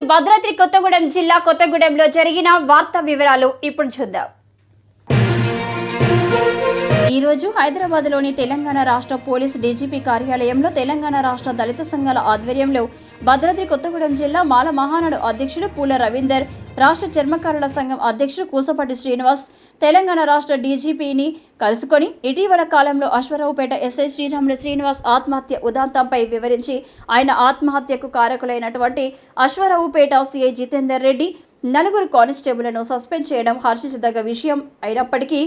భద్రాద్రి కొత్తగూడెం జిల్లా కొత్తగూడెంలో జరిగిన వార్తా వివరాలు ఇప్పుడు చూద్దాం. ఈ రోజు హైదరాబాద్లోని తెలంగాణ రాష్ట్ర పోలీస్ డీజీపీ కార్యాలయంలో తెలంగాణ రాష్ట్ర దళిత సంఘాల ఆధ్వర్యంలో భద్రాద్రి కొత్తగూడెం జిల్లా మాల మహానాడు అధ్యక్షుడు పూల రవీందర్, రాష్ట్ర చర్మకారుల సంఘం అధ్యక్షుడు కూసపాటి శ్రీనివాస్ తెలంగాణ రాష్ట్ర డీజీపీని కలుసుకొని ఇటీవల కాలంలో అశ్వరావుపేట ఎస్ఐ శ్రీరాములు శ్రీనివాస్ ఆత్మహత్య ఉదాంతంపై వివరించి ఆయన ఆత్మహత్యకు కారకులైనటువంటి అశ్వరావుపేట సిఐ జితేందర్ రెడ్డి, నలుగురు కానిస్టేబుళ్లను సస్పెండ్ చేయడం హర్షించదగ్గ విషయం అయినప్పటికీ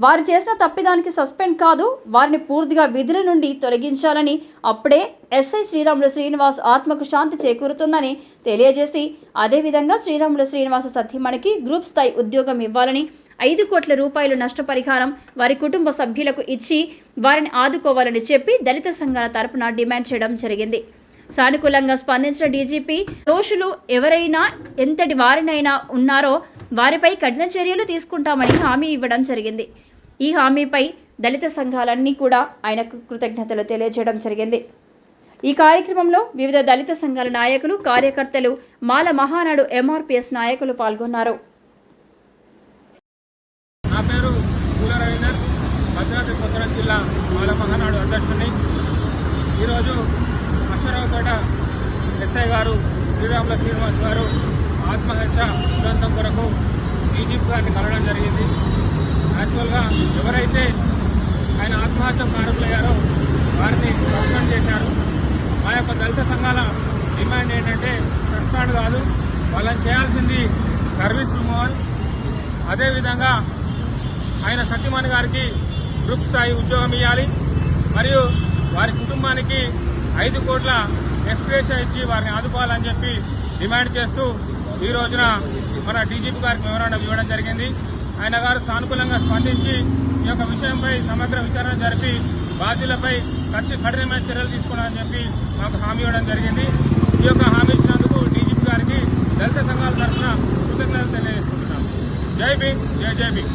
వారు చేసిన తప్పిదానికి సస్పెండ్ కాదు, వారిని పూర్తిగా విధుల నుండి తొలగించాలని, అప్పుడే ఎస్ఐ శ్రీరాములు శ్రీనివాస్ ఆత్మకు శాంతి చేకూరుతుందని తెలియజేసి, అదేవిధంగా శ్రీరాములు శ్రీనివాస సతీమణికి గ్రూప్ స్థాయి ఉద్యోగం ఇవ్వాలని, 5 కోట్ల రూపాయలు నష్టపరిహారం వారి కుటుంబ సభ్యులకు ఇచ్చి వారిని ఆదుకోవాలని చెప్పి దళిత సంఘాల తరపున డిమాండ్ చేయడం జరిగింది. సానుకూలంగా స్పందించిన డీజీపీ దోషులు ఎవరైనా ఎంతటి వారినైనా ఉన్నారో వారిపై కఠిన చర్యలు తీసుకుంటామని హామీ ఇవ్వడం జరిగింది. ఈ హామీపై దళిత సంఘాలన్నీ కూడా ఆయనకు కృతజ్ఞతలు తెలియజేయడం జరిగింది. ఈ కార్యక్రమంలో వివిధ దళిత సంఘాల నాయకులు, కార్యకర్తలు, మాల మహానాడు ఎంఆర్పిఎస్ నాయకులు పాల్గొన్నారు. నా పేరు పూల రవీందర్, భద్రాద్రి కొత్తగూడెం జిల్లా మాల మహానాడు అధ్యక్షుడిని. ఈరోజు అశ్వరావుపేట ఎస్ఐ గారు శ్రీరాముల శ్రీనివాస్ గారు ఆత్మహత్య ఉదంతం కొరకు డీజీపీ గారిని కలవడం జరిగింది. యాక్చువల్గా ఎవరైతే ఆయన ఆత్మహత్య కారకులయ్యారో వారిని సస్పెండ్ చేశారు. మా యొక్క దళిత సంఘాల డిమాండ్ ఏంటంటే సస్పెండ్ కాదు, వాళ్ళని చేయాల్సింది సర్వీస్ రిమూవల్. అదేవిధంగా ఆయన సతీమణి గారికి గ్రూప్ స్థాయి ఉద్యోగం ఇవ్వాలి, మరియు వారి కుటుంబానికి 5 కోట్ల ఎక్స్గ్రేషియా ఇచ్చి వారిని ఆదుకోవాలని చెప్పి డిమాండ్ చేస్తూ ఈ రోజున మన డీజీపీ గారికి మెమోరాండం ఇవ్వడం జరిగింది. ఆయన గారు సానుకూలంగా స్పందించి ఈ యొక్క విషయంపై సమగ్ర విచారణ జరిపి బాధ్యులపై కఠినమైన చర్యలు తీసుకోవాలని చెప్పి మాకు హామీ ఇవ్వడం జరిగింది. ఈ యొక్క హామీ ఇచ్చినందుకు డీజీపీ గారికి దళిత సంఘాల తరఫున కృతజ్ఞతలు తెలియజేసుకుంటున్నాం. జై భీమ్, జై జై భీమ్.